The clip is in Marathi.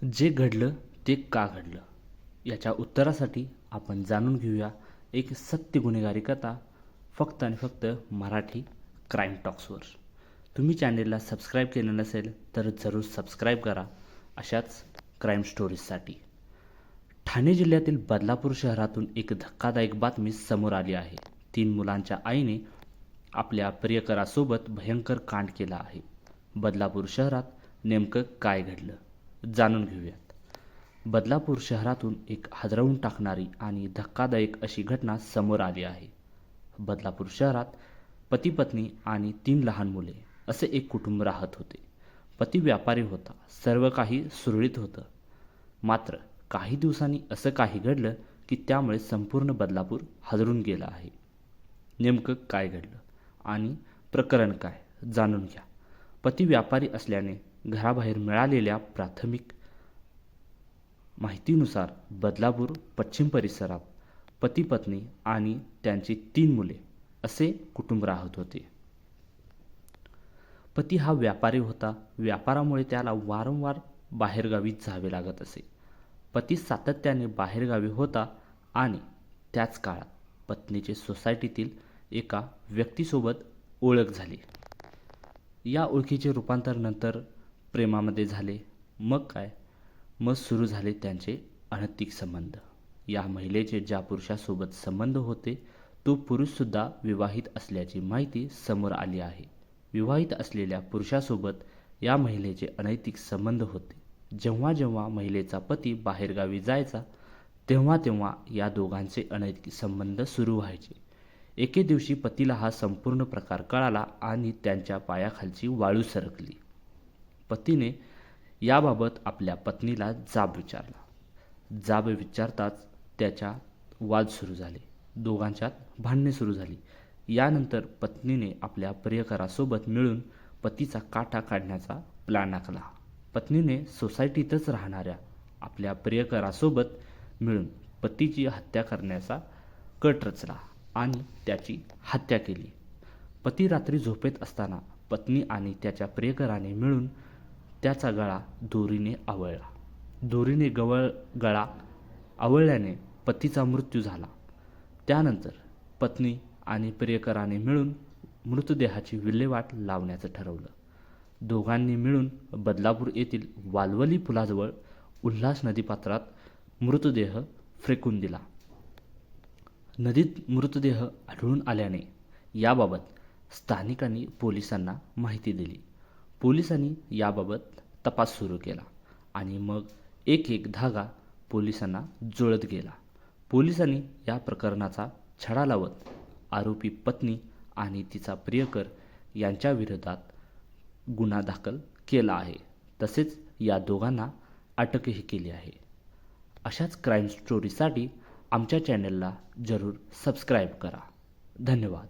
जे घडलं ते का घडलं याच्या उत्तरासाठी आपण जाणून घेऊया एक सत्य गुन्हेगारी कथा फक्त आणि फक्त मराठी क्राईम टॉक्सवर. तुम्ही चॅनेलला सबस्क्राईब केलं नसेल तर जरूर सबस्क्राईब करा अशाच क्राईम स्टोरीजसाठी. ठाणे जिल्ह्यातील बदलापूर शहरातून एक धक्कादायक बातमी समोर आली आहे. 3 मुलांच्या आईने आपल्या प्रियकरासोबत भयंकर कांड केला आहे. बदलापूर शहरात नेमकं काय घडलं जाणून घेऊयात. बदलापूर शहरातून एक हादरवून टाकणारी आणि धक्कादायक अशी घटना समोर आली आहे. बदलापूर शहरात पती पत्नी आणि 3 लहान मुले असे एक कुटुंब राहत होते. पती व्यापारी होता. सर्व काही सुरळीत होतं. मात्र काही दिवसांनी असं काही घडलं की त्यामुळे संपूर्ण बदलापूर हादरून गेलं आहे. नेमकं काय घडलं आणि प्रकरण काय जाणून घ्या. पती व्यापारी असल्याने घराबाहेर मिळालेल्या प्राथमिक माहितीनुसार बदलापूर पश्चिम परिसरात पती पत्नी आणि त्यांची 3 मुले असे कुटुंब राहत होते. पती हा व्यापारी होता. व्यापारामुळे त्याला वारंवार बाहेरगावी जावे लागत असे. पती सातत्याने बाहेरगावी होता आणि त्याच काळात पत्नीचे सोसायटीतील एका व्यक्तीसोबत ओळख झाली. या ओळखीचे रूपांतर नंतर प्रेमामध्ये झाले. मग सुरू झाले त्यांचे अनैतिक संबंध. या महिलेचे ज्या पुरुषासोबत संबंध होते तो पुरुषसुद्धा विवाहित असल्याची माहिती समोर आली आहे. विवाहित असलेल्या पुरुषासोबत या महिलेचे अनैतिक संबंध होते. जेव्हा जेव्हा महिलेचा पती बाहेरगावी जायचा तेव्हा तेव्हा या दोघांचे अनैतिक संबंध सुरू व्हायचे. एके दिवशी पतीला हा संपूर्ण प्रकार कळाला आणि त्यांच्या पायाखालची वाळू सरकली. पतीने याबाबत आपल्या पत्नीला जाब विचारला. जाब विचारताच त्याच्यात वाद सुरू झाले. दोघांच्यात भांडणे सुरू झाली. यानंतर पत्नीने आपल्या प्रियकरासोबत मिळून पतीचा काटा काढण्याचा प्लॅन आखला. पत्नीने सोसायटीतच राहणाऱ्या आपल्या प्रियकरासोबत मिळून पतीची हत्या करण्याचा कट रचला आणि त्याची हत्या केली. पती रात्री झोपेत असताना पत्नी आणि त्याच्या प्रियकराने मिळून त्याचा गळा दोरीने आवळला. दोरीने गळा आवळल्याने पतीचा मृत्यू झाला. त्यानंतर पत्नी आणि प्रियकराने मिळून मृतदेहाची विल्हेवाट लावण्याचं ठरवलं. दोघांनी मिळून बदलापूर येथील वालवली पुलाजवळ उल्हास नदीपात्रात मृतदेह फेकून दिला. नदीत मृतदेह आढळून आल्याने याबाबत स्थानिकांनी पोलिसांना माहिती दिली. पोलिसांनी याबाबत तपास सुरू केला आणि मग एक एक धागा पोलिसांना जुळत गेला. पोलिसांनी या प्रकरणाचा छडा लावत आरोपी पत्नी आणि तिचा प्रियकर यांच्या विरोधात गुन्हा दाखल केला आहे. तसेच या दोघांना अटकही केली आहे. अशाच क्राईम स्टोरीसाठी आमच्या चॅनलला जरूर सबस्क्राईब करा. धन्यवाद.